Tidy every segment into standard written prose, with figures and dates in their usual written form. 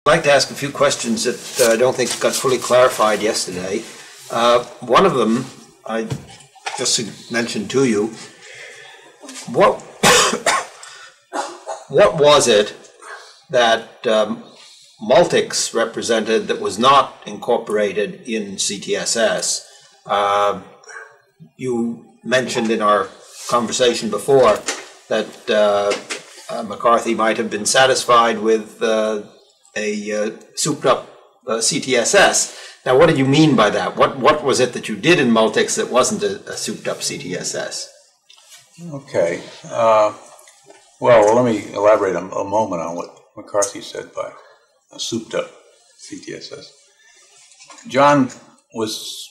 I'd like to ask a few questions that I don't think got fully clarified yesterday. One of them I just mentioned to you. What was it that Multics represented that was not incorporated in CTSS? You mentioned in our conversation before that McCarthy might have been satisfied with a souped-up CTSS. Now, what did you mean by that? What was it that you did in Multics that wasn't a souped-up CTSS? Okay. Well, let me elaborate a moment on what McCarthy said by a souped-up CTSS. John was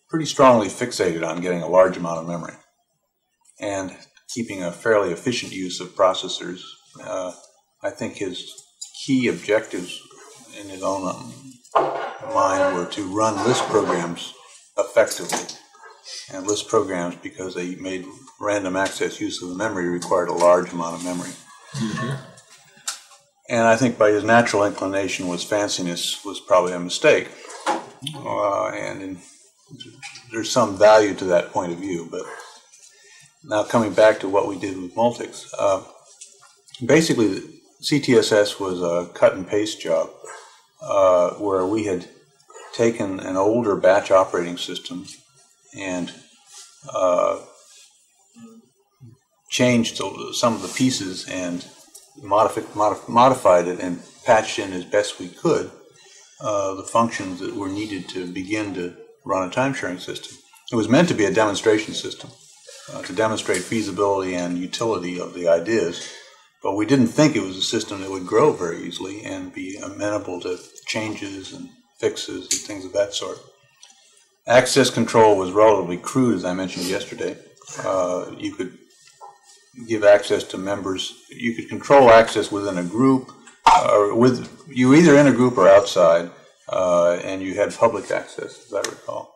pretty strongly fixated on getting a large amount of memory and keeping a fairly efficient use of processors. I think his key objectives in his own mind were to run Lisp programs effectively. And Lisp programs, because they made random access use of the memory, required a large amount of memory. Mm-hmm. And I think by his natural inclination was fanciness was probably a mistake. There's some value to that point of view. But now coming back to what we did with Multics, basically CTSS was a cut and paste job where we had taken an older batch operating system and changed some of the pieces and modified it and patched in as best we could the functions that were needed to begin to run a time-sharing system. It was meant to be a demonstration system to demonstrate feasibility and utility of the ideas, but we didn't think it was a system that would grow very easily and be amenable to changes and fixes and things of that sort. Access control was relatively crude, as I mentioned yesterday. You could give access to members. You could control access within a group, or you either in a group or outside, and you had public access, as I recall.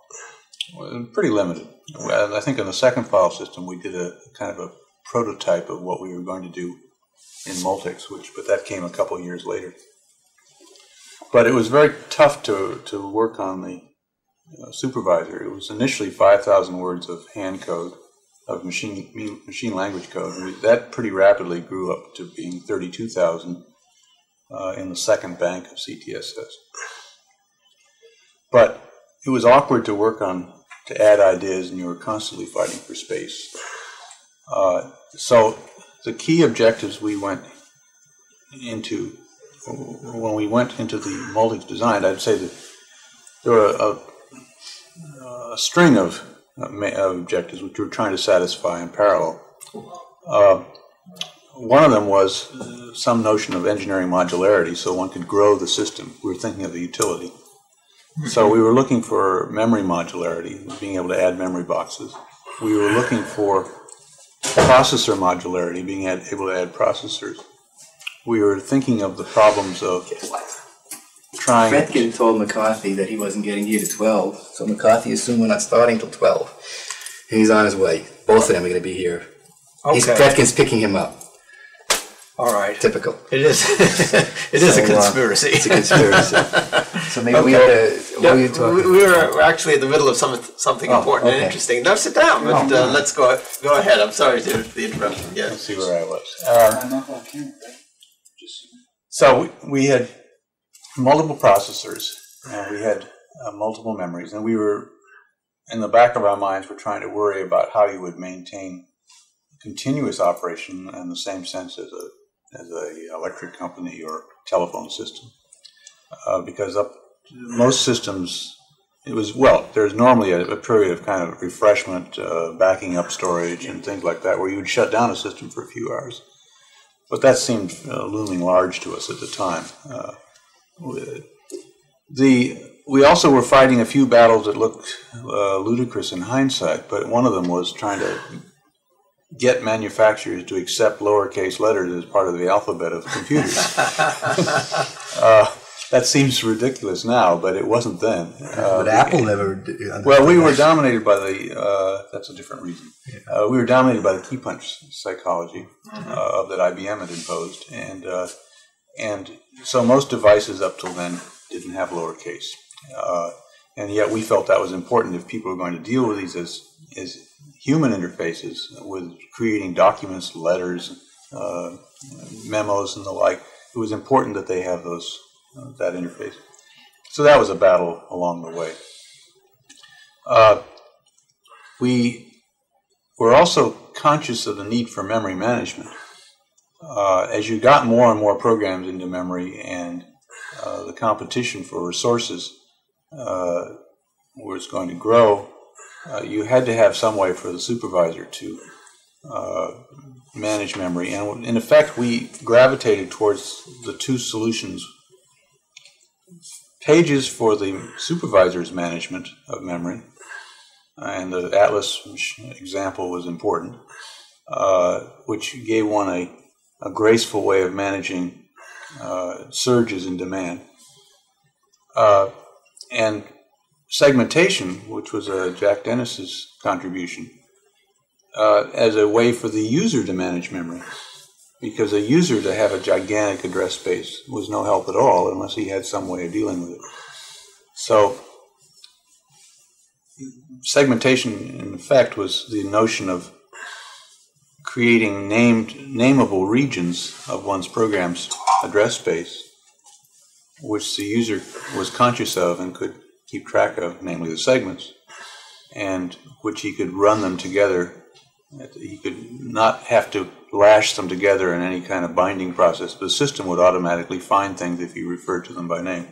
Well, pretty limited. I think in the second file system we did a kind of a prototype of what we were going to do in Multics, but that came a couple of years later. But it was very tough to work on the supervisor. It was initially 5,000 words of hand code, of machine language code. And that pretty rapidly grew up to being 32,000 in the second bank of CTSS. But it was awkward to work on, to add ideas, and you were constantly fighting for space. So the key objectives we went into, when we went into the Multics design, I'd say that there were a string of objectives which we were trying to satisfy in parallel. One of them was some notion of engineering modularity, so one could grow the system. We were thinking of the utility. So we were looking for memory modularity, being able to add memory boxes. We were looking for processor modularity, being able to add processors. We were thinking of the problems of trying... Fredkin told McCarthy that he wasn't getting here to 12, so McCarthy assumed we're not starting till 12. And he's on his way. Both of them are going to be here. Okay. Fredkin's picking him up. All right. Typical. It is. It is a conspiracy. It's a conspiracy. So maybe okay. we have to. We were actually in the middle of something important and interesting. Now sit down, but let's go ahead. I'm sorry for the interruption. Yes. Let's see where I was. So we had multiple processors, and we had multiple memories, and we were, in the back of our minds, we're trying to worry about how you would maintain continuous operation in the same sense as a electric company or telephone system, because most systems, there's normally a period of kind of refreshment, backing up storage and things like that, where you would shut down a system for a few hours. But that seemed looming large to us at the time. We also were fighting a few battles that looked ludicrous in hindsight, but one of them was trying to get manufacturers to accept lowercase letters as part of the alphabet of computers. That seems ridiculous now, but it wasn't then. But Apple never did. Well, we were dominated by the, that's a different reason. We were dominated by the key punch psychology that IBM had imposed. And And so most devices up till then didn't have lowercase. And yet we felt that was important if people were going to deal with these as human interfaces with creating documents, letters, memos, and the like. It was important that they have those that interface. So that was a battle along the way. We were also conscious of the need for memory management. As you got more and more programs into memory and the competition for resources was going to grow, you had to have some way for the supervisor to manage memory. And in effect, we gravitated towards the two solutions. Pages for the supervisor's management of memory, and the Atlas example was important, which gave one a graceful way of managing surges in demand. And segmentation, which was Jack Dennis's contribution, as a way for the user to manage memory. Because a user to have a gigantic address space was no help at all unless he had some way of dealing with it. So segmentation, in effect, was the notion of creating nameable regions of one's program's address space, which the user was conscious of and could keep track of, namely the segments, and which he could run them together. He could not have to lash them together in any kind of binding process. The system would automatically find things if you referred to them by name.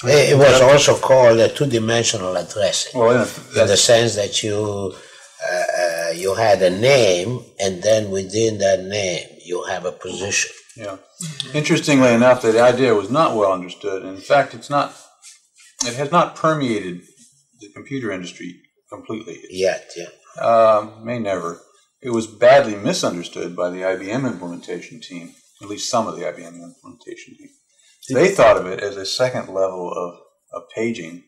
It was also called a two-dimensional addressing, well, in the sense that you had a name, and then within that name you have a position. Yeah. Interestingly enough, the idea was not well understood. In fact, it has not permeated the computer industry completely. Yet, yeah. May never. It was badly misunderstood by the IBM implementation team, at least some of the IBM implementation team. They thought of it as a second level of paging,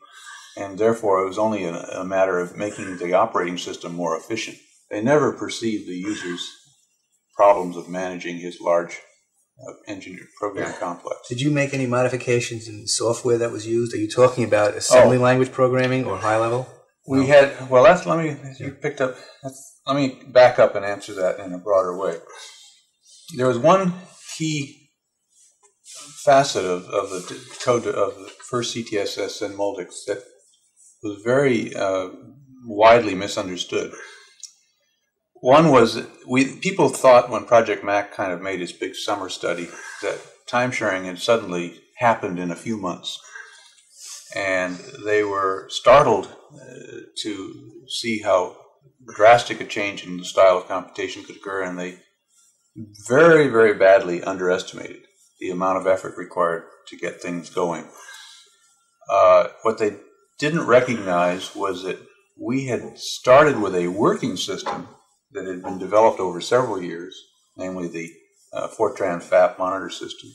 and therefore it was only a matter of making the operating system more efficient. They never perceived the user's problems of managing his large engineered program complex. Did you make any modifications in the software that was used? Are you talking about assembly language programming or high level? We had, well, let me back up and answer that in a broader way. There was one key facet of the code of the first CTSS and Multics that was very widely misunderstood. One was, people thought when Project Mac kind of made its big summer study that time sharing had suddenly happened in a few months. And they were startled to see how drastic a change in the style of computation could occur, and they very, very badly underestimated the amount of effort required to get things going. What they didn't recognize was that we had started with a working system that had been developed over several years, namely the Fortran FAP monitor system,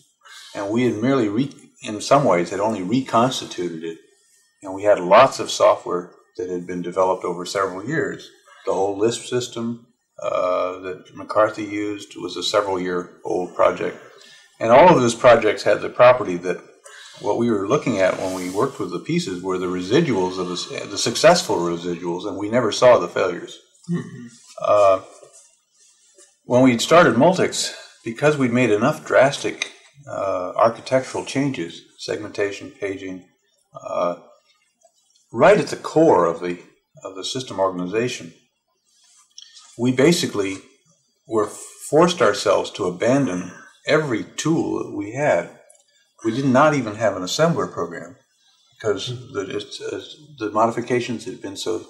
and we had merely, in some ways, had only reconstituted it, and we had lots of software that had been developed over several years. The whole Lisp system that McCarthy used was a several-year-old project. And all of those projects had the property that what we were looking at when we worked with the pieces were the residuals of the successful residuals, and we never saw the failures. Mm-hmm. When we started Multics, because we'd made enough drastic architectural changes, segmentation, paging, right at the core of the system organization, we basically were forced ourselves to abandon every tool that we had. We did not even have an assembler program because the modifications had been so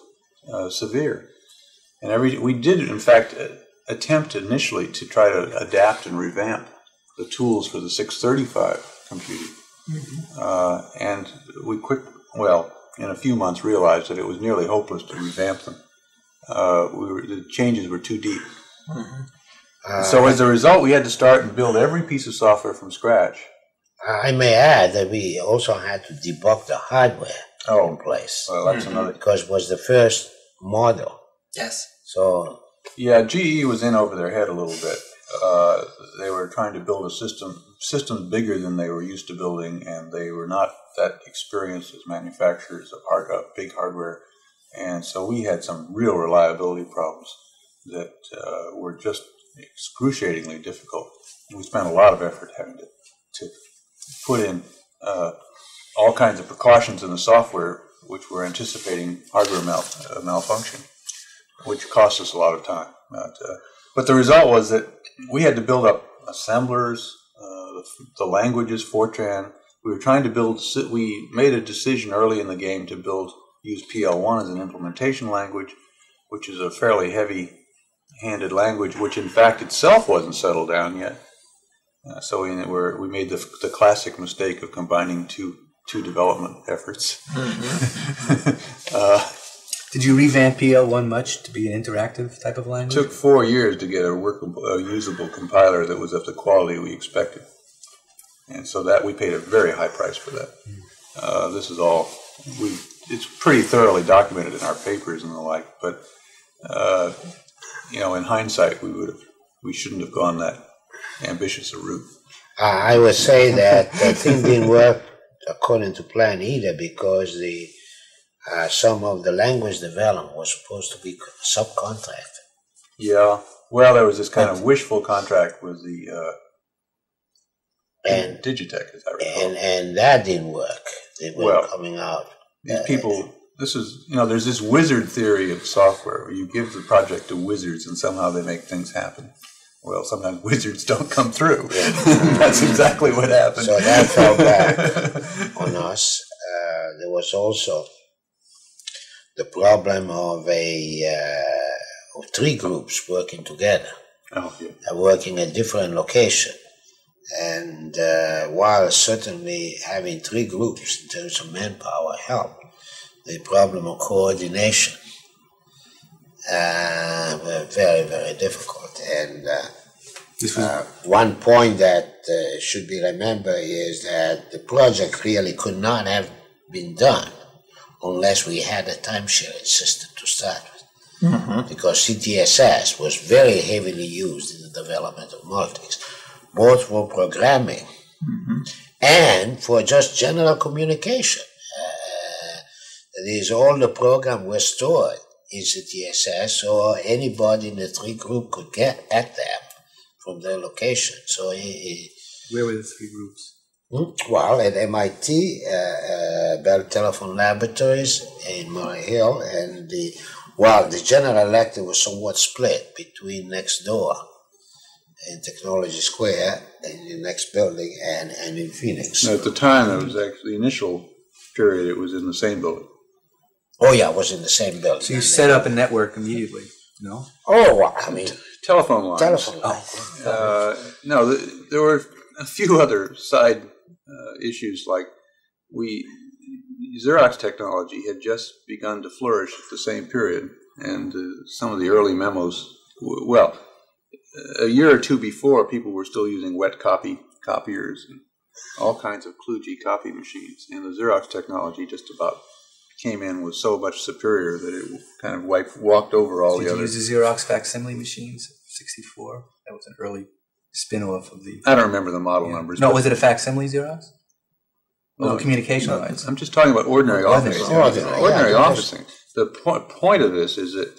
severe. And we did, in fact, attempt initially to try to adapt and revamp the tools for the 635 computing. Mm-hmm. And we in a few months realized that it was nearly hopeless to revamp them. The changes were too deep. Mm-hmm. So as a result, we had to start and build every piece of software from scratch. I may add that we also had to debug the hardware in place. Well, that's another. Because it was the first model. Yes. So. Yeah, GE was in over their head a little bit. They were trying to build a system systems bigger than they were used to building, and they were not that experienced as manufacturers of big hardware. And so we had some real reliability problems that were just excruciatingly difficult. We spent a lot of effort having to put in all kinds of precautions in the software which were anticipating hardware malfunction, which cost us a lot of time. But the result was that we had to build up assemblers, the languages, Fortran. We were trying to we made a decision early in the game to use PL1 as an implementation language, which is a fairly heavy-handed language, which in fact itself wasn't settled down yet. So we made the classic mistake of combining two development efforts. Mm-hmm. Did you revamp PL1 much to be an interactive type of language? It took 4 years to get a usable compiler that was of the quality we expected. And so that we paid a very high price for that. This is all, it's pretty thoroughly documented in our papers and the like, but in hindsight, we shouldn't have gone that ambitious a route. I would say that the thing didn't work according to plan either, because some of the language development was supposed to be subcontracted. Yeah, well, there was this kind of wishful contract with the Digitech, as I recall. And that didn't work. They weren't coming out. These people, there's this wizard theory of software where you give the project to wizards and somehow they make things happen. Well, sometimes wizards don't come through. Yeah. That's exactly what happened. So that fell back on us. There was also the problem of three groups working together, working at different locations. And while certainly having three groups in terms of manpower helped, the problem of coordination were very, very difficult. And one point that should be remembered is that the project really could not have been done unless we had a time-sharing system to start with. Mm-hmm. Because CTSS was very heavily used in the development of multis, both for programming and for just general communication. All the programs were stored in CTSS, so anybody in the three group could get at them from their location. So where were the three groups? Well, at MIT, Bell Telephone Laboratories in Murray Hill, and the General Electric was somewhat split between next door in Technology Square, in the next building, and in Phoenix. At the time, it was actually the initial period, it was in the same building. Oh, yeah, it was in the same building. So you set up a network immediately, no? Oh, well, I mean... Telephone lines. Telephone lines. No, there were a few other side issues, like Xerox technology had just begun to flourish at the same period, and some of the early memos, a year or two before, people were still using wet copiers and all kinds of kludgy copy machines, and the Xerox technology just about came in was so much superior that it kind of walked over all the others. Did you use the Xerox facsimile machines, 64? That was an early spin-off of the... I don't remember the model numbers. No, was it a facsimile Xerox? No, communication lines. I'm just talking about ordinary officing. Ordinary officing. The point of this is that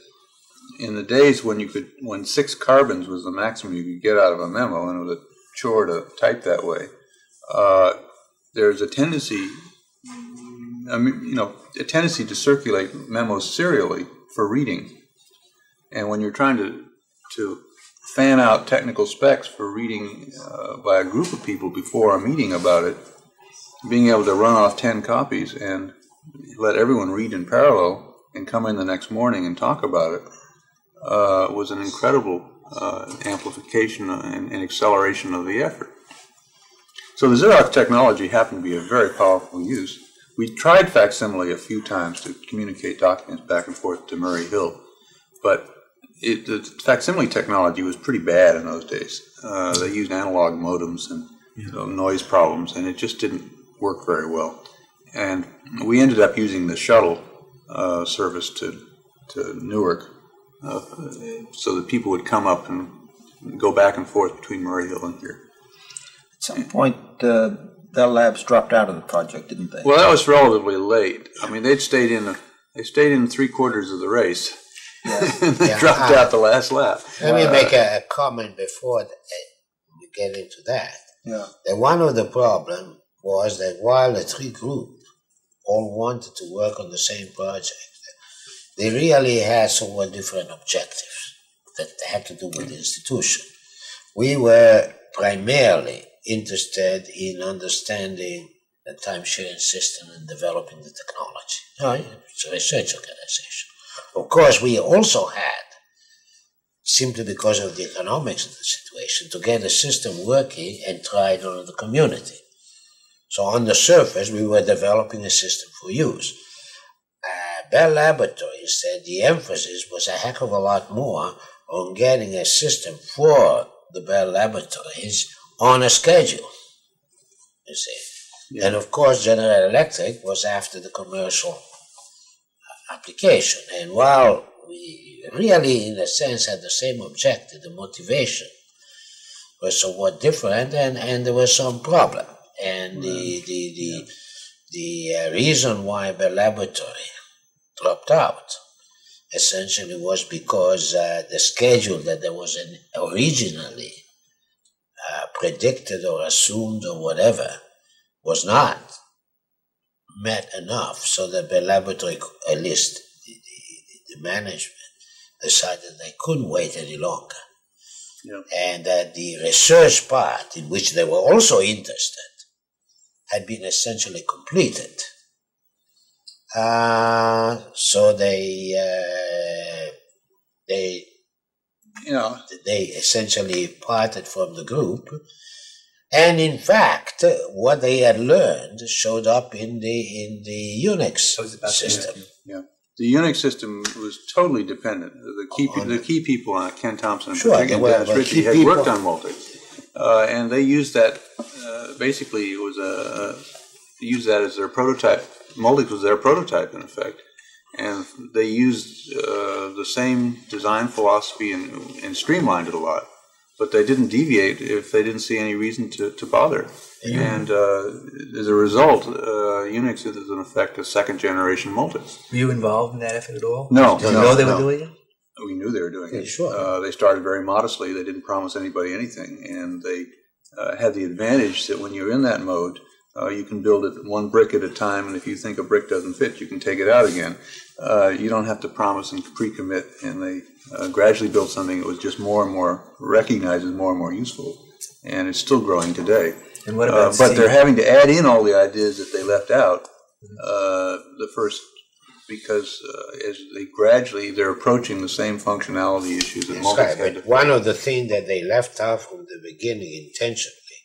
in the days when 6 carbons was the maximum you could get out of a memo, and it was a chore to type that way, there's a tendency... a tendency to circulate memos serially for reading. And when you're trying to fan out technical specs for reading by a group of people before a meeting about it, being able to run off 10 copies and let everyone read in parallel and come in the next morning and talk about it was an incredible amplification and acceleration of the effort. So the Xerox technology happened to be a very powerful use. We tried facsimile a few times to communicate documents back and forth to Murray Hill, but the facsimile technology was pretty bad in those days. They used analog modems and noise problems, and it just didn't work very well. And we ended up using the shuttle service to Newark, so that people would come up and go back and forth between Murray Hill and here. some point, Bell Labs dropped out of the project, didn't they? Well, that was relatively late. I mean, they stayed in 3/4 of the race. Yes. And they dropped out the last lap. Let me make a comment before we get into that. Yeah. That one of the problems was that while the three groups all wanted to work on the same project, they really had somewhat different objectives that had to do with the institution. We were primarily interested in understanding the time-sharing system and developing the technology. It's a research organization. Of course, we also had, simply because of the economics of the situation, to get the system working and try it on the community. So on the surface, we were developing a system for use. Bell Laboratories said the emphasis was a heck of a lot more on getting a system for the Bell Laboratories on a schedule, you see. Yeah. And of course, General Electric was after the commercial application. And while we really, in a sense, had the same objective, the motivation was somewhat different, and there was some problem. And the reason why Bell Laboratory dropped out essentially was because the schedule that there was originally predicted or assumed or whatever was not met enough, so that Bell Laboratory, at least the management, decided they couldn't wait any longer. Yeah. And that the research part, in which they were also interested, had been essentially completed. So they essentially parted from the group, and in fact, what they had learned showed up in the Unix system. Yeah, the Unix system was totally dependent. The key people on it, Ken Thompson, sure, Dennis Ritchie, had worked on Multics, and they used that. Basically, it was used that as their prototype. Multics was their prototype, in effect, and they used the same design philosophy and streamlined it a lot. But they didn't deviate if they didn't see any reason to bother. Yeah. And as a result, Unix is, in effect, a second-generation Multics. Were you involved in that effort at all? No. Did you know they were doing it? We knew they were doing it. Sure. They started very modestly. They didn't promise anybody anything. And they had the advantage that when you're in that mode, you can build it one brick at a time, and if you think a brick doesn't fit, you can take it out again. You don't have to promise and pre-commit, and they gradually built something that was just more and more recognized as more and more useful, and it's still growing today. And what about but they're having to add in all the ideas that they left out, the first, because as they're approaching the same functionality issues that Multics had. But one of the things that they left out from the beginning intentionally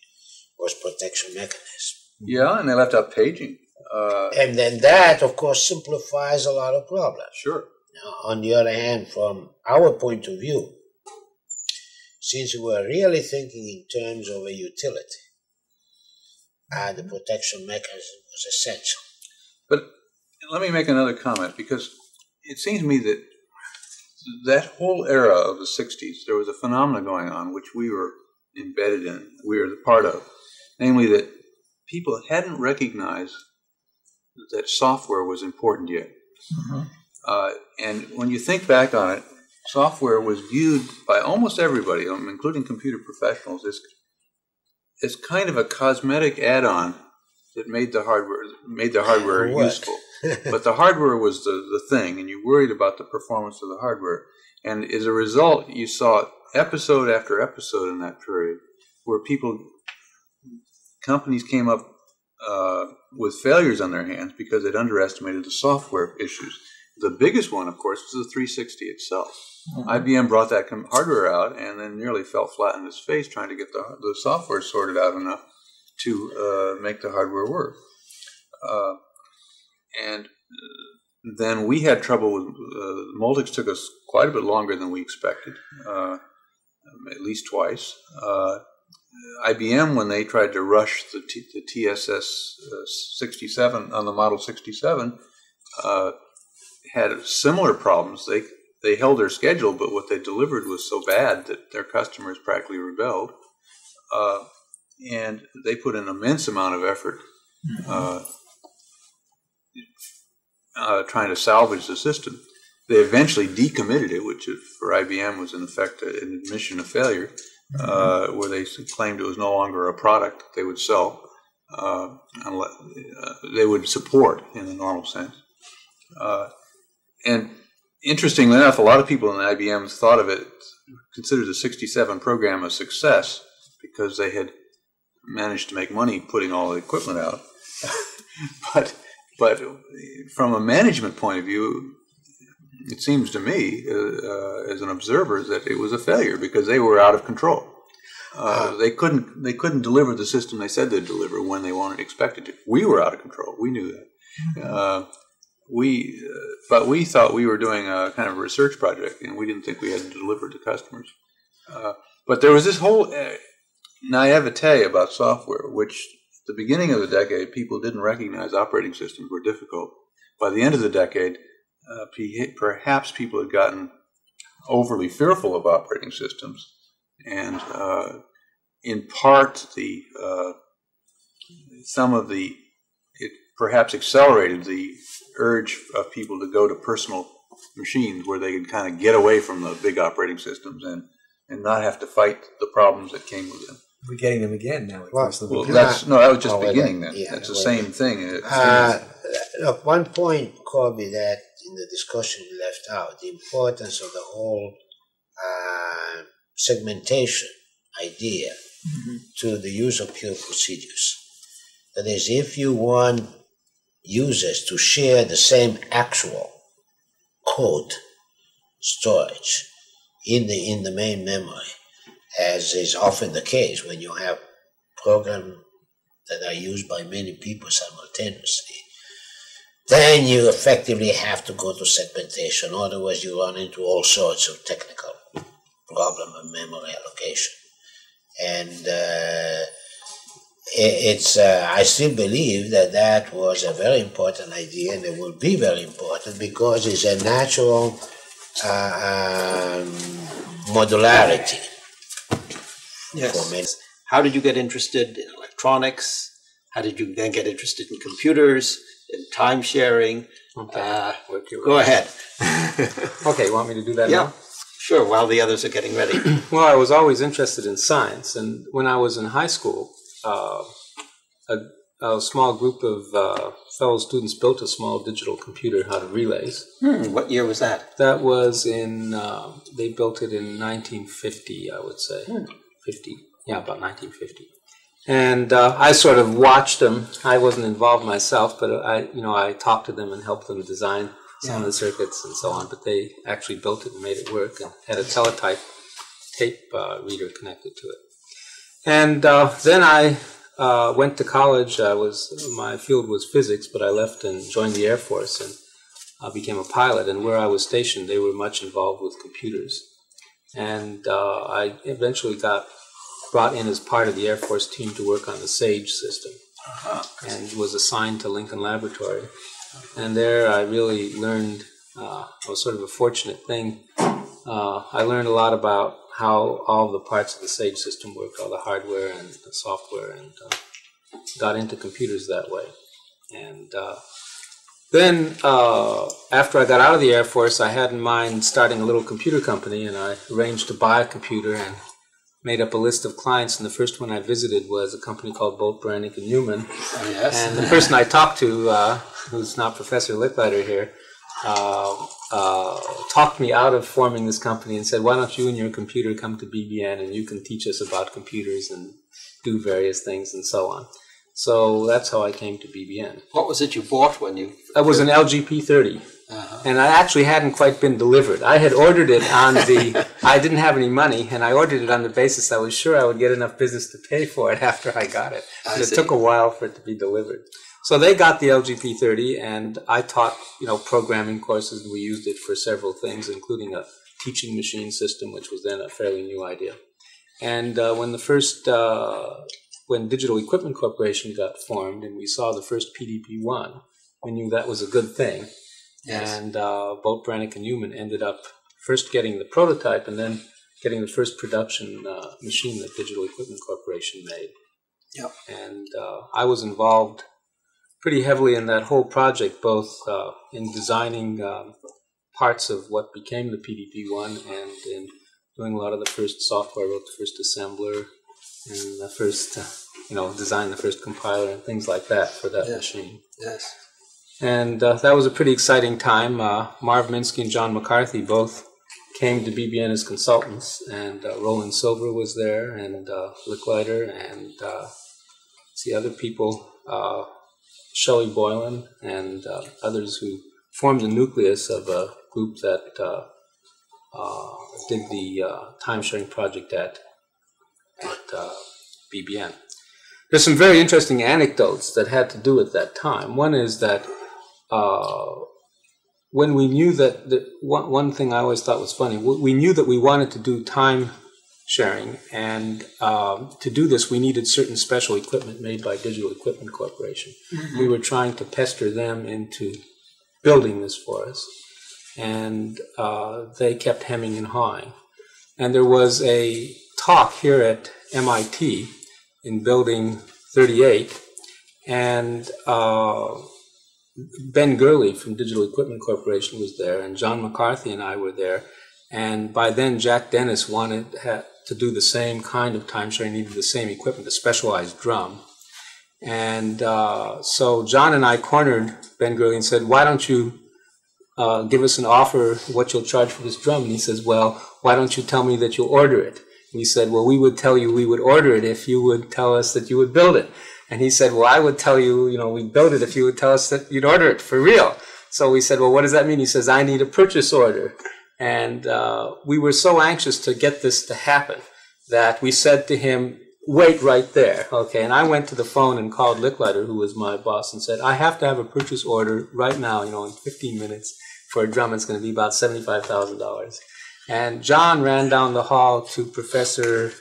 was protection mechanism. Yeah, and they left out paging. And then that, of course, simplifies a lot of problems. Sure. Now, on the other hand, from our point of view, since we were really thinking in terms of a utility, the protection mechanism was essential. But let me make another comment, because it seems to me that that whole era of the 60s, there was a phenomenon going on which we were embedded in, we were the part of, namely that people hadn't recognized that software was important yet. Mm-hmm. And when you think back on it, software was viewed by almost everybody, including computer professionals, as kind of a cosmetic add-on that made the hardware useful. But the hardware was the thing, and you worried about the performance of the hardware. And as a result, you saw episode after episode in that period where companies came up with failures on their hands because they'd underestimated the software issues. The biggest one, of course, was the 360 itself. Mm-hmm. IBM brought that hardware out and then nearly fell flat on its face trying to get the software sorted out enough to make the hardware work. And then we had trouble with Multics. Took us quite a bit longer than we expected, at least twice. IBM, when they tried to rush the TSS 67 on the Model 67, had similar problems. They held their schedule, but what they delivered was so bad that their customers practically rebelled. and they put an immense amount of effort trying to salvage the system. They eventually decommitted it, which for IBM was in effect an admission of failure, where they claimed it was no longer a product they would sell, unless they would support in the normal sense. And interestingly enough, a lot of people in IBM thought of it, considered the 67 program a success because they had managed to make money putting all the equipment out. but from a management point of view, it seems to me, as an observer, that it was a failure because they were out of control. They couldn't deliver the system they said they'd deliver when they weren't expected to. We were out of control. We knew that. But we thought we were doing a kind of a research project, and we didn't think we had to deliver to customers. But there was this whole naivete about software, which at the beginning of the decade, people didn't recognize operating systems were difficult. By the end of the decade, perhaps people had gotten overly fearful of operating systems, and in part, it perhaps accelerated the urge of people to go to personal machines where they could kind of get away from the big operating systems and not have to fight the problems that came with them. We're getting them again now. That was just beginning then. That's the same thing. Look, one point, Corby, that in the discussion you left out, the importance of the whole segmentation idea to the use of pure procedures. That is, if you want users to share the same actual code storage in the main memory, as is often the case when you have programs that are used by many people simultaneously, then you effectively have to go to segmentation. Otherwise, you run into all sorts of technical problem of memory allocation. And I still believe that was a very important idea, and it will be very important because it's a natural modularity. Yes. How did you get interested in electronics? How did you then get interested in computers, in time sharing? Okay. Go ahead. Okay, you want me to do that now? Sure, while the others are getting ready. Well, I was always interested in science, and when I was in high school, a small group of fellow students built a small digital computer out of relays. What year was that? That was they built it in 1950, I would say. 50, yeah, about 1950. And I sort of watched them. I wasn't involved myself, but I talked to them and helped them design some of the circuits and so on. But they actually built it and made it work and had a teletype tape reader connected to it. And then I went to college. My field was physics, but I left and joined the Air Force and became a pilot. And where I was stationed, they were much involved with computers. And I eventually got brought in as part of the Air Force team to work on the SAGE system, and was assigned to Lincoln Laboratory. And there I really learned, it was sort of a fortunate thing. I learned a lot about how all the parts of the SAGE system work, all the hardware and the software, and got into computers that way. And then after I got out of the Air Force, I had in mind starting a little computer company, and I arranged to buy a computer and made up a list of clients, and the first one I visited was a company called Bolt, Brannick & Newman. Yes. And the person I talked to, who's not Professor Licklider here, talked me out of forming this company and said, why don't you and your computer come to BBN and you can teach us about computers and do various things and so on. So that's how I came to BBN. What was it you bought when you... That was an LG P30. And I actually hadn't quite been delivered. I had ordered it on I didn't have any money, and I ordered it on the basis I was sure I would get enough business to pay for it after I got it. But it took a while for it to be delivered. So they got the LG P30, and I taught, programming courses, and we used it for several things, including a teaching machine system, which was then a fairly new idea. And when Digital Equipment Corporation got formed, and we saw the first PDP-1, we knew that was a good thing. Yes. And Bolt, Brannick & Newman ended up first getting the prototype and then getting the first production machine that Digital Equipment Corporation made. Yep. And I was involved pretty heavily in that whole project, both in designing parts of what became the PDP-1 and in doing a lot of the first software. I wrote the first assembler and the first, designed the first compiler and things like that for that machine. Yes. And that was a pretty exciting time. Marv Minsky and John McCarthy both came to BBN as consultants, and Roland Silver was there, and Licklider, and see other people, Shelley Boylan, and others who formed the nucleus of a group that did the time-sharing project at BBN. There's some very interesting anecdotes that had to do with that time. One is that when we knew that, one thing I always thought was funny, we knew that we wanted to do time sharing, and to do this we needed certain special equipment made by Digital Equipment Corporation. Mm-hmm. We were trying to pester them into building this for us, and they kept hemming and hawing. And there was a talk here at MIT in Building 38, and Ben Gurley from Digital Equipment Corporation was there, and John McCarthy and I were there. And by then, Jack Dennis wanted to do the same kind of time sharing, needed the same equipment, a specialized drum. And so John and I cornered Ben Gurley and said, why don't you give us an offer what you'll charge for this drum? And he says, well, why don't you tell me that you'll order it? We said, well, we would tell you we would order it if you would tell us that you would build it. And he said, well, I would tell you, we'd build it if you would tell us that you'd order it for real. So we said, well, what does that mean? He says, I need a purchase order. And we were so anxious to get this to happen that we said to him, wait right there. Okay. And I went to the phone and called Licklider, who was my boss, and said, I have to have a purchase order right now, in 15 minutes for a drum. It's going to be about $75,000. And John ran down the hall to Professor,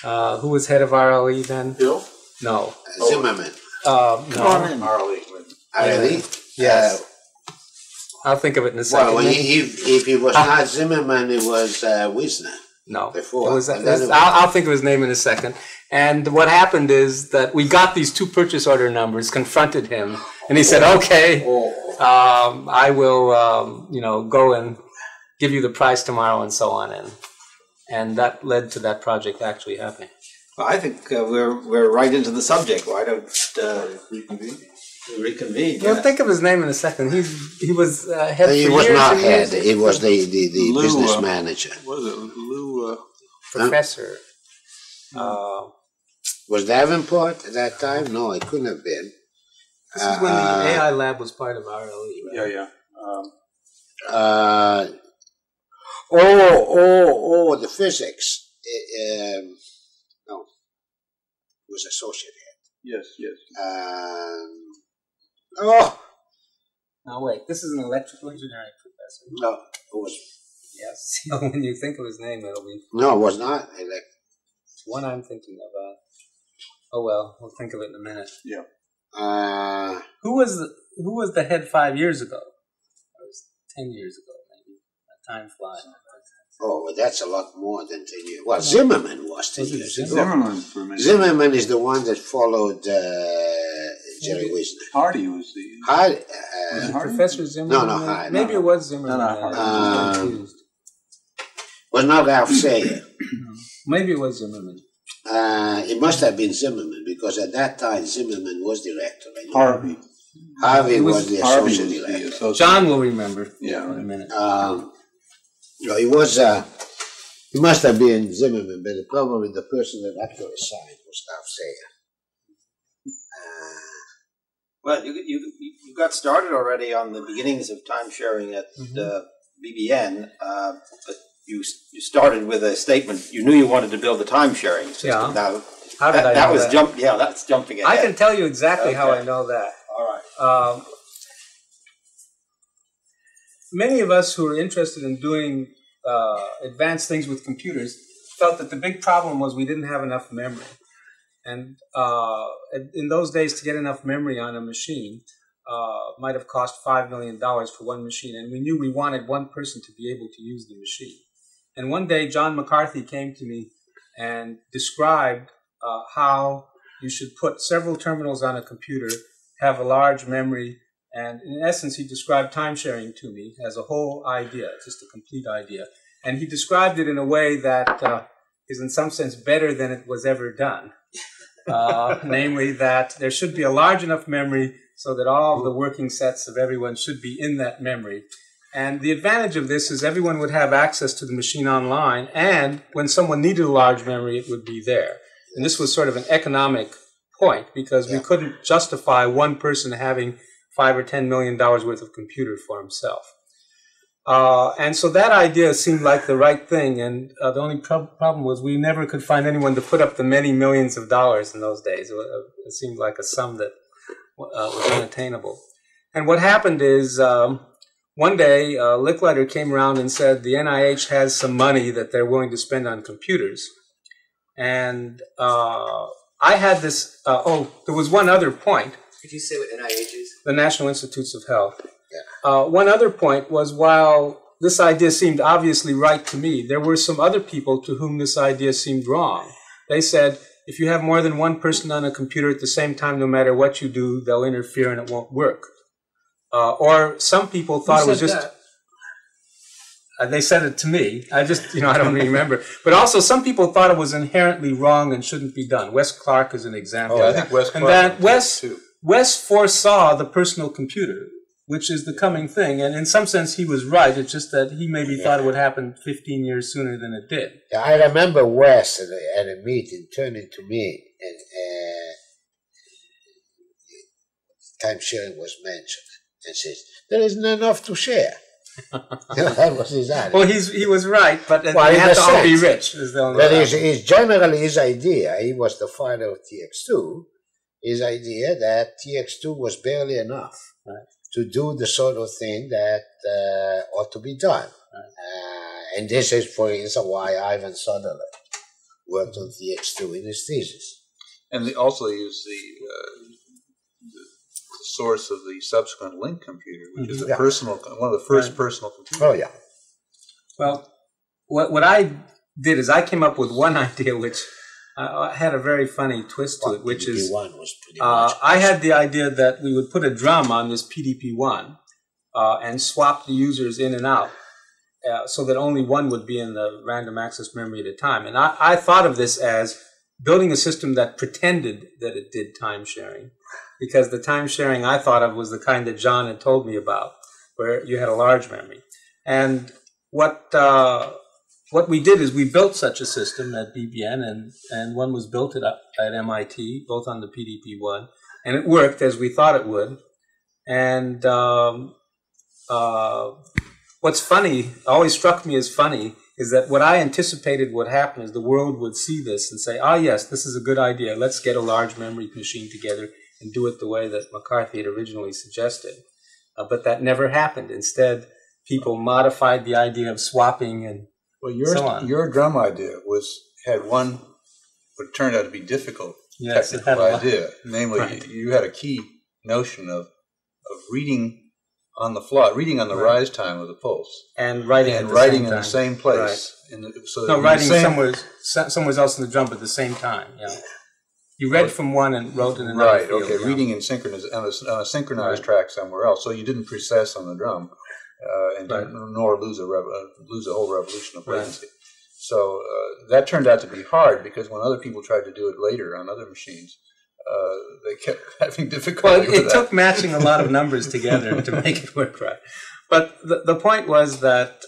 who was head of RLE then? Bill? No. Zimmerman. No. RLE. RLE? Yes. I'll think of it in a second. Well, if he was not Zimmerman, it was Wisner. No. Before. I'll think of his name in a second. And what happened is that we got these two purchase order numbers, confronted him, and he said, okay, I will, go and give you the price tomorrow and so on. And that led to that project actually happening. Well, I think we're right into the subject. Why don't reconvene? You'll think of his name in a second. He was head. He for was years not and head. years. He was the Lou, business manager. What is it, Lou? Professor. Was Davenport at that time? No, it couldn't have been. This is when the AI lab was part of RLE, right? Yeah. The physics. No, it was associate head. Yes. Now wait, this is an electrical engineering professor. No, it was. Yes. So when you think of his name, it'll be. No, it was not. It's one I'm thinking of. Oh well, we'll think of it in a minute. Yeah. Who was the head 5 years ago? Or was 10 years ago, maybe. Time flies. Oh, well, that's a lot more than 10 years. Well, Zimmerman was 10 years ago. Zimmerman for a minute. Zimmerman is the one that followed Jerry Wisner. Hardy was the... Hardy? Professor Zimmerman? No, Hardy. Maybe it was Zimmerman. No, Hardy. Was not Ralph Sayer. Maybe it was Zimmerman. It must have been Zimmerman, because at that time Zimmerman was director. Harvey was the associate director. John will remember. Yeah, in a minute. He must have been Zimmerman, but probably the person that actually signed was Ralph Sayer. Well, you got started already on the beginnings of time sharing at BBN, but you started with a statement. You knew you wanted to build a time sharing system. Yeah. Now, how did I know that? That's jumping ahead. I can tell you exactly how I know that. All right. Many of us who are interested in doing advanced things with computers felt that the big problem was we didn't have enough memory. And in those days, to get enough memory on a machine might have cost $5 million for one machine. And we knew we wanted one person to be able to use the machine. And one day, John McCarthy came to me and described how you should put several terminals on a computer, have a large memory, and in essence, he described time sharing to me as a whole idea, just a complete idea. And he described it in a way that is in some sense better than it was ever done. Namely that there should be a large enough memory so that all of the working sets of everyone should be in that memory. And the advantage of this is everyone would have access to the machine online, and when someone needed a large memory, it would be there. And this was sort of an economic point, because we couldn't justify one person having $5 or $10 million worth of computers for himself. And so that idea seemed like the right thing, and the only problem was we never could find anyone to put up the many millions of dollars in those days. It seemed like a sum that was unattainable. And what happened is one day Licklider came around and said the NIH has some money that they're willing to spend on computers. And I had this, there was one other point. Could you say what NIH is? The National Institutes of Health. One other point was, while this idea seemed obviously right to me, there were some other people to whom this idea seemed wrong. They said, if you have more than one person on a computer at the same time, no matter what you do, they'll interfere and it won't work. Or some people thought it was just... They said it to me. I just, I don't remember. But also, some people thought it was inherently wrong and shouldn't be done. Wes Clark is an example. I think Wes Clark. And that Wes foresaw the personal computer, which is the coming thing. And in some sense, he was right. It's just that he maybe thought it would happen 15 years sooner than it did. Yeah, I remember Wes at a meeting turning to me, and time sharing was mentioned, and says, "There isn't enough to share." That was his idea. Well, he was right, but they had to all be rich. Is the only but his generally his idea, he was the father of TX2, his idea that TX2 was barely enough to do the sort of thing that ought to be done. And this is, for instance, why Ivan Sutherland worked on TX2 in his thesis. And they also used the source of the subsequent Link computer, which is a personal, one of the first personal computers. Oh, yeah. Well, what I did is I came up with one idea which had a very funny twist to it, which is was pretty much I had the idea that we would put a drum on this PDP-1 and swap the users in and out so that only one would be in the random access memory at a time. And I thought of this as building a system that pretended that it did time sharing, because the time sharing I thought of was the kind that John had told me about, where you had a large memory. And what we did is we built such a system at BBN, and one was built at MIT, both on the PDP-1, and it worked as we thought it would. And what's funny, always struck me as funny, is that what I anticipated would happen is the world would see this and say, yes, this is a good idea. Let's get a large memory machine together and do it the way that McCarthy had originally suggested. But that never happened. Instead, people modified the idea of swapping and so on. Your drum idea had one, what turned out to be difficult technical idea. Namely, you had a key notion of reading on the fly, reading on the rise time of the pulse, and writing in the same place. Right. Writing somewhere else in the drum at the same time. Yeah. You read from one and wrote in another field. Okay. Yeah. Reading in on a synchronized track somewhere else, so you didn't precess on the drum, nor lose a whole revolution of latency. So that turned out to be hard, because when other people tried to do it later on other machines, they kept having difficulty with that. It took matching a lot of numbers together to make it work right. But the point was that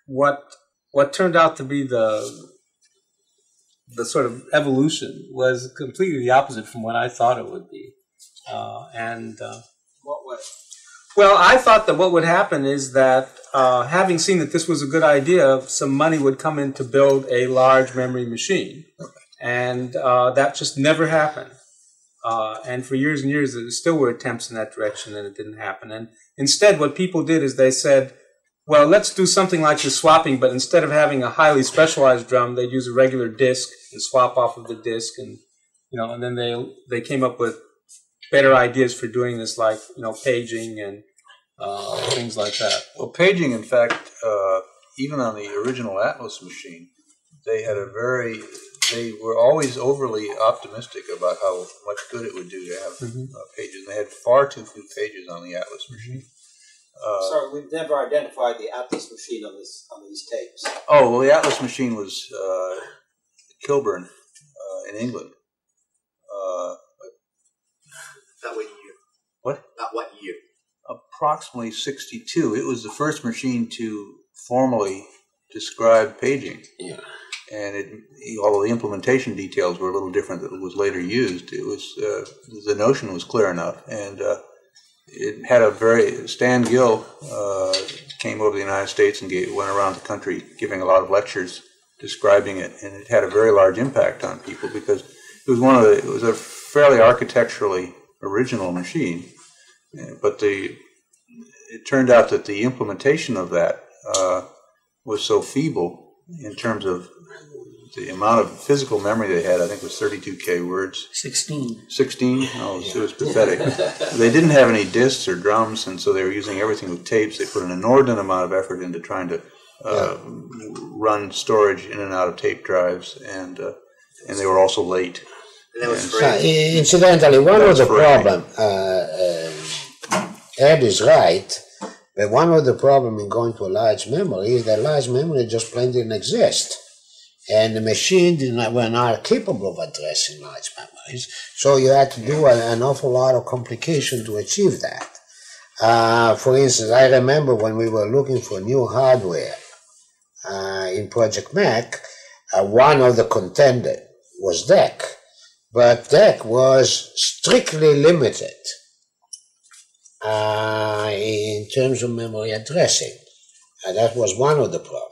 what turned out to be the sort of evolution was completely the opposite from what I thought it would be. What was? Well, I thought that what would happen is that having seen that this was a good idea, some money would come in to build a large memory machine. And that just never happened. And for years and years, there still were attempts in that direction, and it didn't happen. And instead, what people did is they said, well, let's do something like the swapping, but instead of having a highly specialized drum, they'd use a regular disc and swap off of the disc. And, and then they came up with better ideas for doing this, like, paging and things like that. Well, paging, in fact, even on the original Atlas machine, they had a very they were always overly optimistic about how much good it would do to have pages. They had far too few pages on the Atlas machine. Sorry, we've never identified the Atlas machine on these tapes. Oh, well, the Atlas machine was Kilburn in England. Not what year? What? Not what year? Approximately 62. It was the first machine to formally describe paging. Yeah. And although the implementation details were a little different than it was later used, it was the notion was clear enough, and it had Stan Gill came over to the United States and went around the country giving a lot of lectures describing it, and it had a very large impact on people because it was a fairly architecturally original machine, but it turned out that the implementation of that was so feeble in terms of the amount of physical memory they had. I think it was 32K words. 16? Oh, it was pathetic. They didn't have any discs or drums, and so they were using everything with tapes. They put an inordinate amount of effort into trying to run storage in and out of tape drives, and they were also late. Incidentally, one of the problem, Ed is right, but one of the problem in going to a large memory is that large memory just plain didn't exist. And the machine were not capable of addressing large memories, so you had to do an awful lot of complication to achieve that. For instance, I remember when we were looking for new hardware in Project Mac, one of the contenders was DEC, but DEC was strictly limited in terms of memory addressing. That was one of the problems.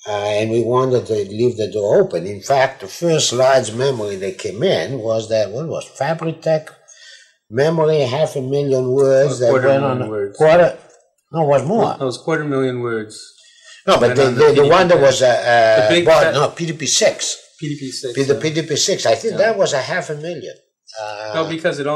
And we wanted to leave the door open. In fact, the first large memory that came in was that, what was Fabritech memory, 500,000 words. That went on words. Quarter, no, it was more. It was 250,000 words. No, but the one that was, PDP-6. PDP-6. The PDP-6, I think that was 500,000. No, because it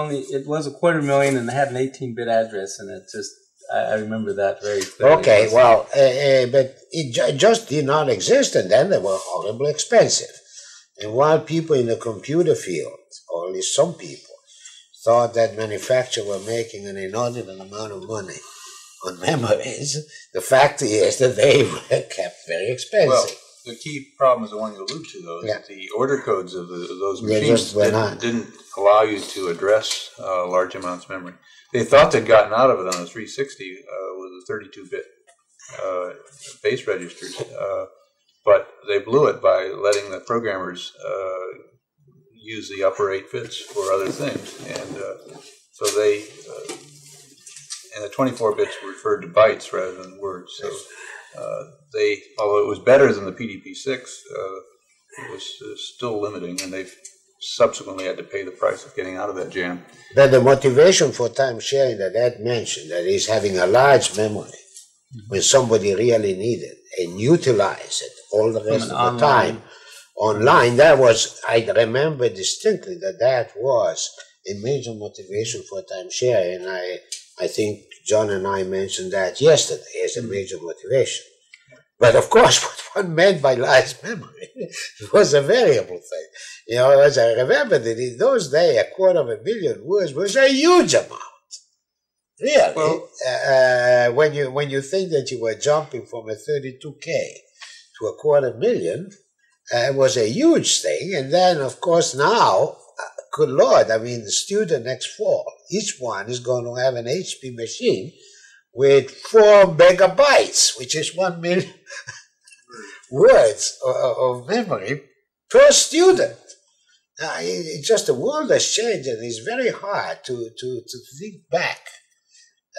was 250,000 and it had an 18-bit address, and it just, I remember that very clearly. Okay, well, but it just did not exist, and then they were horribly expensive. And while people in the computer field, or at least some people, thought that manufacturers were making an inordinate amount of money on memories, the fact is that they were kept very expensive. Well, the key problem is the one you allude to, though, is that the order codes of those machines didn't allow you to address large amounts of memory. They thought they'd gotten out of it on the 360 with the 32-bit base registers, but they blew it by letting the programmers use the upper 8 bits for other things, and so they and the 24 bits referred to bytes rather than words. So although it was better than the PDP-6, it was still limiting, and they've subsequently had to pay the price of getting out of that jam. But the motivation for time sharing that Ed mentioned, that is having a large memory when somebody really needs it and utilize it all the rest of the time online, that was, I remember distinctly that was a major motivation for time sharing. And I think John and I mentioned that yesterday as a major motivation. But of course, what one meant by large memory was a variable thing. You know, as I remember that in those days, 250,000 words was a huge amount. Really. Well, when you think that you were jumping from a 32K to 250,000, it was a huge thing. And then, of course, now, good Lord, I mean, the student next fall, each one is going to have an HP machine with 4 megabytes, which is 1 million words of memory per student. It's just the world has changed, and it's very hard to think back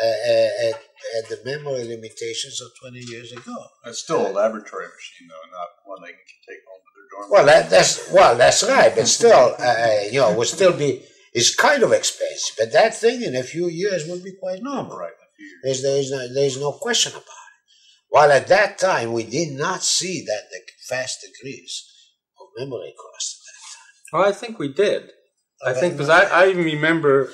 at the memory limitations of 20 years ago. It's still a laboratory machine, though, not one they can take home to their dorm. Well, that's right, but still, would still be. It's kind of expensive, but that thing in a few years will be quite normal. Right. There's no question about it. While at that time we did not see that the fast decrease of memory costs at that time. Well, I think we did. I think because I even remember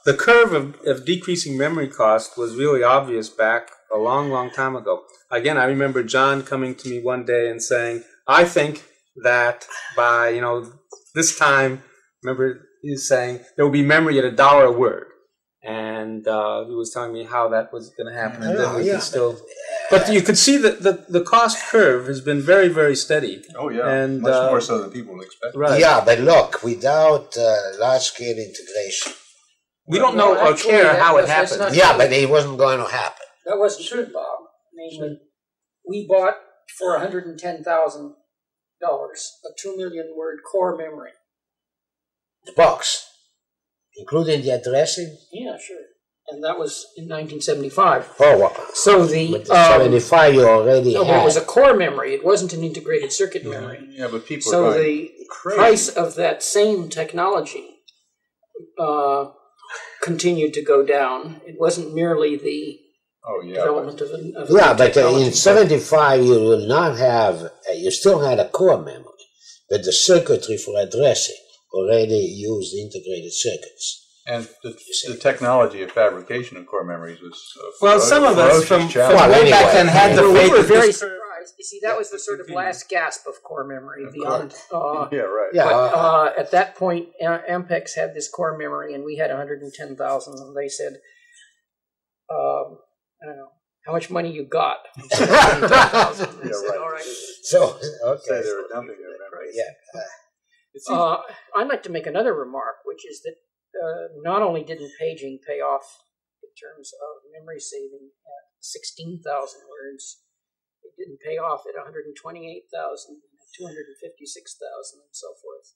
the curve of decreasing memory cost was really obvious back a long, long time ago. Again, I remember John coming to me one day and saying, I think that by, this time, remember he was saying there will be memory at $1 a word. And he was telling me how that was going to happen. And then we could still... But you could see that the cost curve has been very, very steady. Oh, yeah. And, much more so than people expect. Right. Yeah, but look, without large-scale integration. We don't know or care how it happened. Yeah, but it wasn't going to happen. That wasn't true, Bob. Namely, we bought for $110,000 a 2 million word core memory. The box, including the addressing? Yeah, sure. And that was in 1975. Oh, wow. So the... But the 75 you already no, had. it was a core memory. It wasn't an integrated circuit memory. Yeah, but people So are going the crazy. price of that same technology continued to go down. It wasn't merely the development of a Yeah, but technology. in 75 you will not have, you still had a core memory, but the circuitry for addressing already used integrated circuits. And the technology of fabrication of core memories was Well, some of us from Well, way back anyway. then had the we faith were that very this- surprised. You see, that was the sort of last gasp of core memory. Beyond, Yeah, right. Yeah, but at that point, Ampex had this core memory, and we had 110,000. And they said, I don't know how much money you got. 110,000. Yeah, right. All right. so, Say okay. they were dumping their memories. Yeah. I'd like to make another remark, which is that not only didn't paging pay off in terms of memory saving at 16,000 words, it didn't pay off at 128,000, 256,000, and so forth.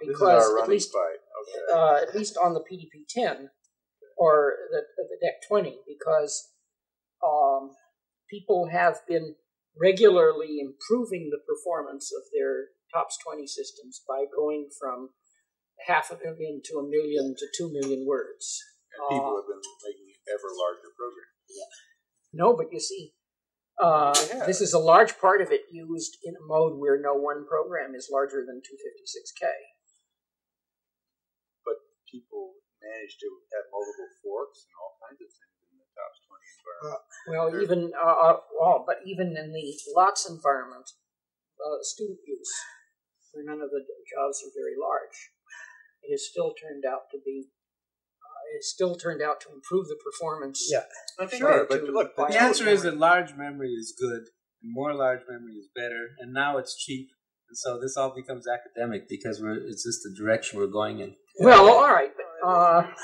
This is Because our at running least, fight. Okay. at least on the PDP-10 or the DEC 20, because people have been regularly improving the performance of their TOPS 20 systems by going from 500,000 to 1 million to 2 million words. And people have been making ever larger programs. No, but you see, this is a large part of it used in a mode where no one program is larger than 256K. But people managed to have multiple forks and all kinds of things in the TOPS 20 environment. Well, but even in the LOTS environment, student use, where none of the jobs are very large, it has still turned out to be. It still turned out to improve the performance. Yeah, I'm sure, but look, The answer is that large memory is good, and more large memory is better, and now it's cheap, and so this all becomes academic because it's just the direction we're going in. Well, all right,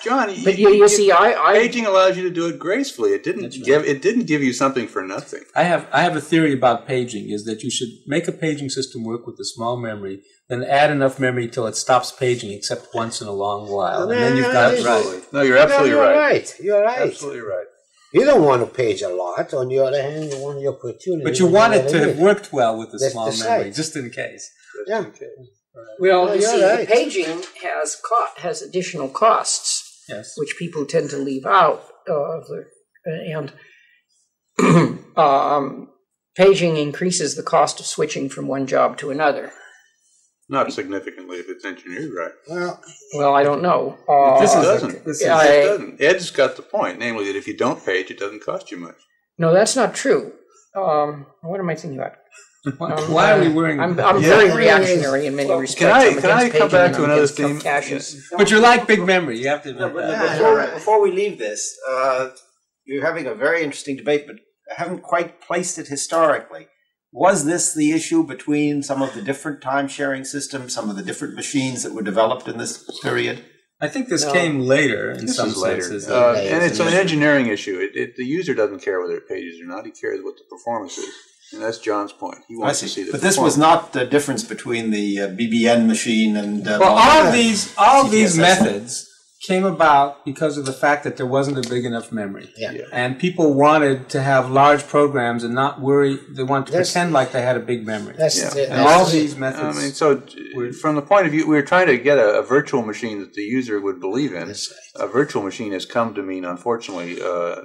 John, but you see, paging allows you to do it gracefully. It didn't give you something for nothing. I have a theory about paging, is that you should make a paging system work with a small memory, then add enough memory till it stops paging, except once in a long while, and then you've got it right. No, you're absolutely right. You're right. Absolutely right. You don't want to page a lot. On the other hand, you want the opportunity. But you want it to have worked well with the That's small the memory, size. just in case. Yeah. well, you you're see, right. the paging has additional costs, Yes. which people tend to leave out of paging increases the cost of switching from one job to another. Not significantly if it's engineered right. Well, I don't know. It doesn't. This It I- doesn't. Ed's got the point, namely that if you don't page, it doesn't cost you much. No, that's not true. What am I thinking about? Why are we worrying? I'm very reactionary in many respects. Can I come back to another theme? Caches. But you like big memory. You have to admit that. Before we leave this, you're having a very interesting debate, but I haven't quite placed it historically. Was this the issue between some of the different time-sharing systems, some of the different machines that were developed in this period? I think this came later in This some is later. senses. And it's an engineering issue. The user doesn't care whether it pages or not. He cares what the performance is. And that's John's point. He wants to see the But this was not the difference between the BBN machine and... Well, all of these CTSS. methods came about because of the fact that there wasn't a big enough memory. Yeah. And people wanted to have large programs and not worry. They wanted to That's- pretend like they had a big memory. That's Yeah. And all these methods. I mean, so from the point of view, we were trying to get a virtual machine that the user would believe in. That's right. A virtual machine has come to mean, unfortunately,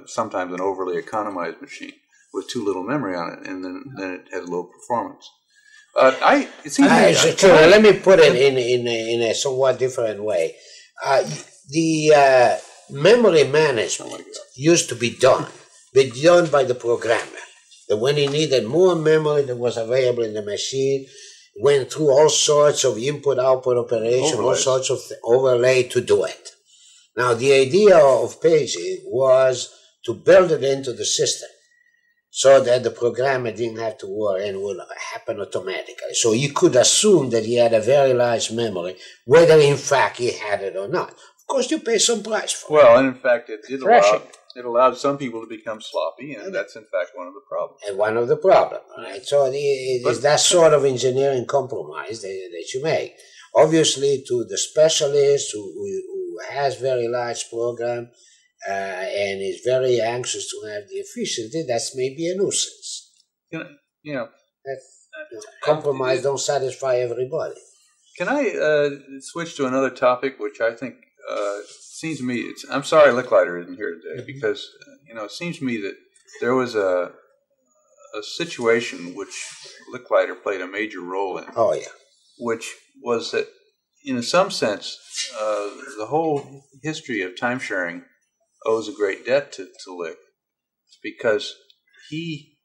sometimes an overly economized machine with too little memory on it, and then it has low performance. It seems to me, Let me put it in a somewhat different way. The memory management used to be done by the programmer. that when he needed more memory that was available in the machine, went through all sorts of input-output operation, all sorts of overlay to do it. Now, the idea of paging was to build it into the system so that the programmer didn't have to worry and it would happen automatically. So you could assume that he had a very large memory, whether in fact he had it or not. Of course, you pay some price for it. Well, and in fact, it allowed some people to become sloppy, and that's in fact one of the problems. And one of the problems, right? So it is that sort of engineering compromise that you make. Obviously, to the specialist who has very large program and is very anxious to have the efficiency, that's maybe a nuisance. Compromise don't satisfy everybody. Can I switch to another topic, which I think seems to me, I'm sorry Licklider isn't here today, because it seems to me that there was a situation which Licklider played a major role in. Oh, yeah. Which was that, in some sense, the whole history of timesharing owes a great debt to Lick, because he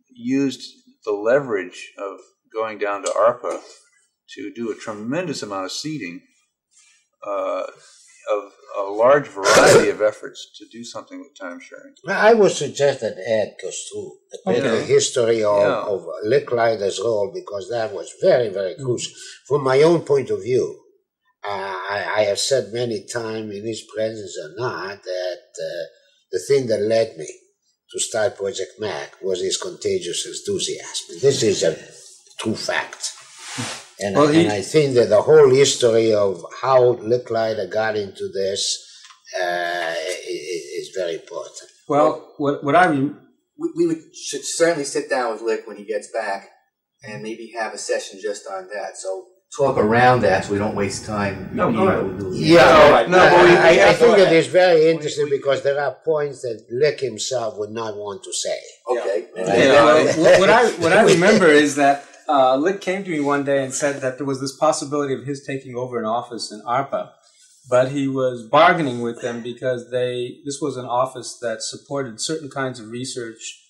used the leverage of going down to ARPA to do a tremendous amount of seeding of a large variety of efforts to do something with timesharing. I would suggest that Ed goes through the history of Licklider's role, because that was very, very crucial. From my own point of view, I have said many times, in his presence or not, that the thing that led me to start Project Mac was his contagious enthusiasm. This is a true fact. And I think that the whole history of how Licklider got into this is very important. Well, what I mean, we should certainly sit down with Lick when he gets back and maybe have a session just on that. So talk around that so we don't waste time. No, go ahead. I think it is very interesting because there are points that Lick himself would not want to say. Okay. What I remember is that Lick came to me one day and said that there was this possibility of his taking over an office in ARPA, but he was bargaining with them because this was an office that supported certain kinds of research,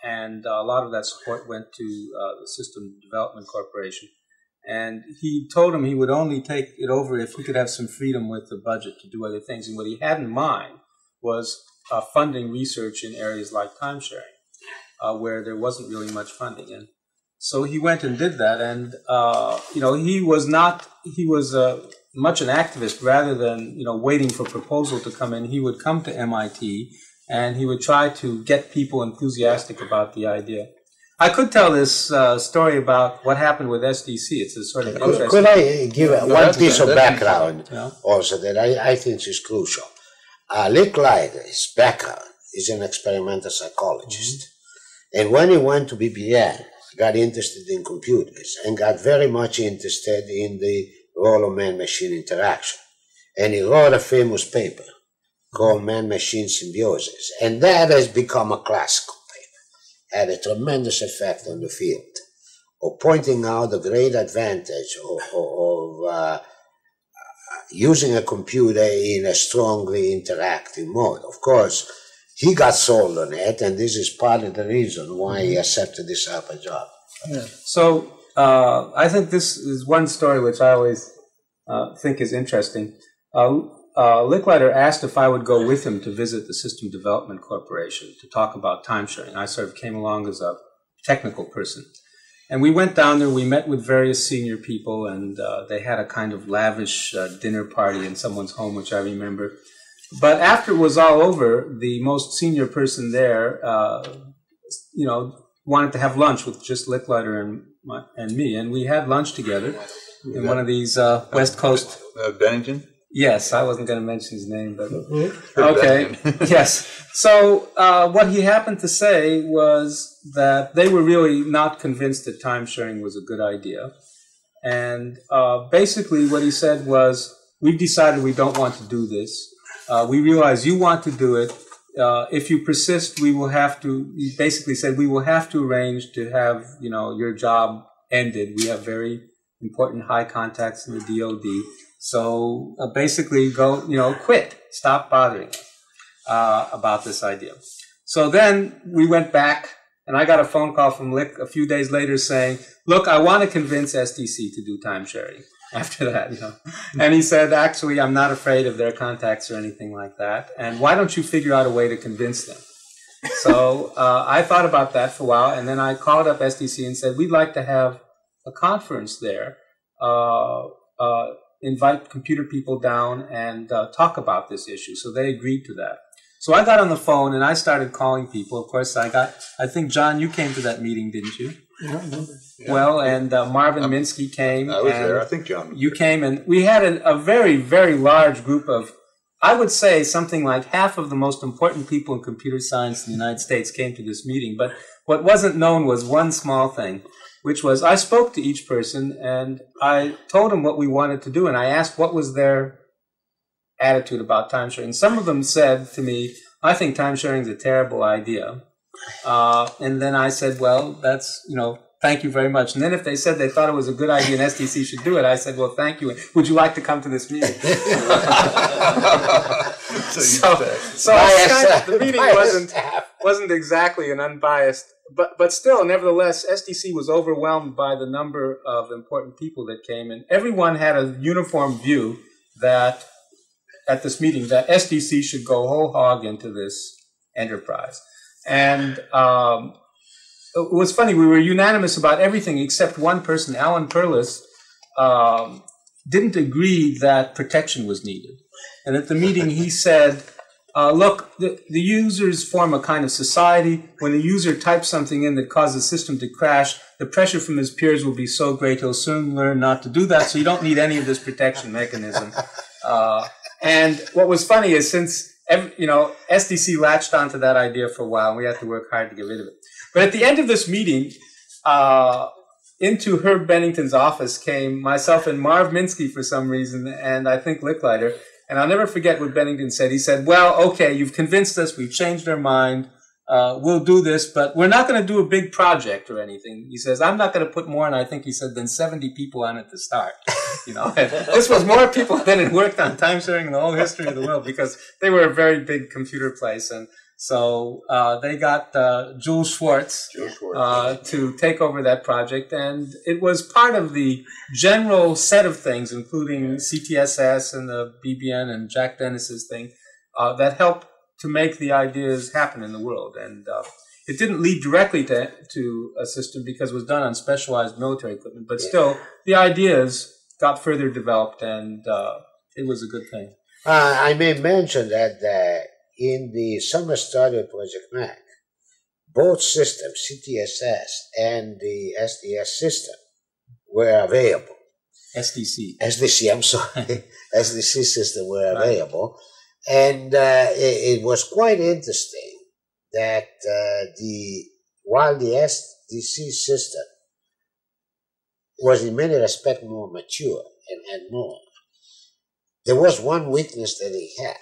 and a lot of that support went to the System Development Corporation. And he told him he would only take it over if he could have some freedom with the budget to do other things. And what he had in mind was funding research in areas like timesharing, where there wasn't really much funding. And so he went and did that. And, he was much an activist rather than, waiting for proposal to come in. He would come to MIT and he would try to get people enthusiastic about the idea. I could tell this story about what happened with SDC. It's a sort of interesting. Could I give one piece of background also that I think is crucial? Licklider's background is an experimental psychologist. And when he went to BBN, got interested in computers and got very much interested in the role of man-machine interaction. And he wrote a famous paper called Man-Machine Symbiosis. And that has become a classical. Had a tremendous effect on the field of pointing out the great advantage of using a computer in a strongly interactive mode. Of course, he got sold on it, and this is part of the reason why he accepted this ARPA job. Yeah. So I think this is one story which I always think is interesting. Licklider asked if I would go with him to visit the System Development Corporation to talk about timesharing. I sort of came along as a technical person. And we went down there, we met with various senior people, and they had a kind of lavish dinner party in someone's home, which I remember. But after it was all over, the most senior person there, wanted to have lunch with just Licklider and me. And we had lunch together in one of these West Coast... Bennington? Yes, I wasn't going to mention his name, but okay. Yes. So what he happened to say was that they were really not convinced that timesharing was a good idea. And basically what he said was, we've decided we don't want to do this. We realize you want to do it. If you persist, we will have to, he basically said, we will have to arrange to have, your job ended. We have very important high contacts in the DOD. So basically go, quit, stop bothering about this idea. So then we went back And I got a phone call from Lick a few days later saying, look, I want to convince SDC to do time sharing after that, you know. And he said, actually, I'm not afraid of their contacts or anything like that. And why don't you figure out a way to convince them? So I thought about that for a while, and then I called up SDC and said, we'd like to have a conference there, invite computer people down and talk about this issue. So they agreed to that. So I got on the phone and I started calling people. Of course, I think, John, you came to that meeting, didn't you? I don't remember. Yeah. Well, and Marvin Minsky came. I was there. I think John was You came, and we had a very, very large group of, I would say something like half of the most important people in computer science in the United States came to this meeting. But what wasn't known was one small thing, which was I spoke to each person and I told them what we wanted to do, and I asked what was their attitude about time sharing. Some of them said to me, I think time sharing is a terrible idea. And then I said, well, that's, you know, thank you very much. And then if they said they thought it was a good idea and SDC should do it, I said, well, thank you. Would you like to come to this meeting? The meeting wasn't exactly an unbiased, but still, nevertheless, SDC was overwhelmed by the number of important people that came, and everyone had a uniform view that at this meeting that SDC should go whole hog into this enterprise. And it was funny, we were unanimous about everything except one person, Alan Perlis, didn't agree that protection was needed. And at the meeting he said, look, the users form a kind of society. When a user types something in that causes the system to crash, the pressure from his peers will be so great he'll soon learn not to do that, so you don't need any of this protection mechanism. And what was funny is since SDC latched onto that idea for a while, and we had to work hard to get rid of it. But at the end of this meeting, into Herb Bennington's office came myself and Marv Minsky for some reason, and I think Licklider. And I'll never forget what Bennington said. He said, well, okay, you've convinced us, we've changed our mind, we'll do this, but we're not going to do a big project or anything. He says, I'm not going to put more, and I think he said, than 70 people on it to start. You know, and this was more people than had worked on time sharing in the whole history of the world because they were a very big computer place. And so they got Jules Schwartz to take over that project, and it was part of the general set of things, including CTSS and the BBN and Jack Dennis's thing, that helped to make the ideas happen in the world. And it didn't lead directly to a system because it was done on specialized military equipment, but still the ideas got further developed, and it was a good thing. I may mention that in the summer study of Project Mac, both systems, CTSS and the SDS system, were available. SDC, I'm sorry. SDC system were available. And it was quite interesting that while the SDC system was in many respects more mature and more, there was one weakness that it had.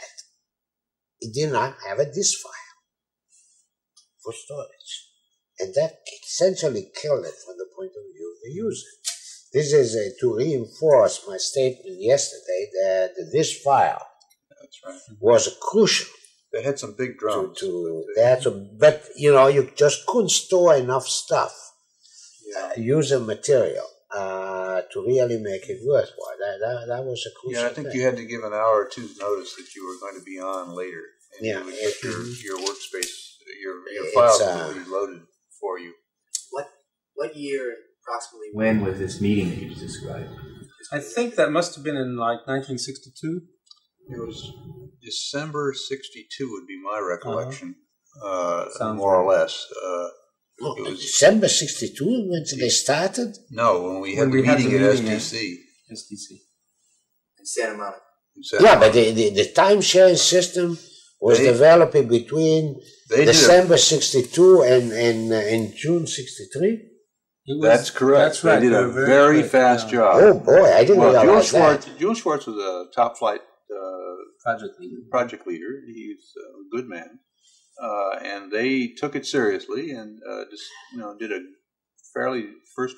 It did not have a disk file for storage. And that essentially killed it from the point of view of the user. This is to reinforce my statement yesterday that the disk file was crucial. They had some big drums. But, you just couldn't store enough stuff, user material, to really make it worthwhile. That was a crucial thing. I think you had to give an hour or two's notice that you were going to be on later. And you would get your workspace, your files would be loaded for you. What year approximately when was this meeting that you just described? I think that must have been in like 1962. It was December 62 would be my recollection, more or less. It was December 62 when they started? No, when we had the meeting at SDC. In Santa Monica. But the time-sharing system was developed between December 62 and June 63? That's correct. That's right. They did a very fast job. Oh, boy, I didn't realize that. Jules Schwartz was a top flight project leader. He's a good man. And they took it seriously and just did a fairly first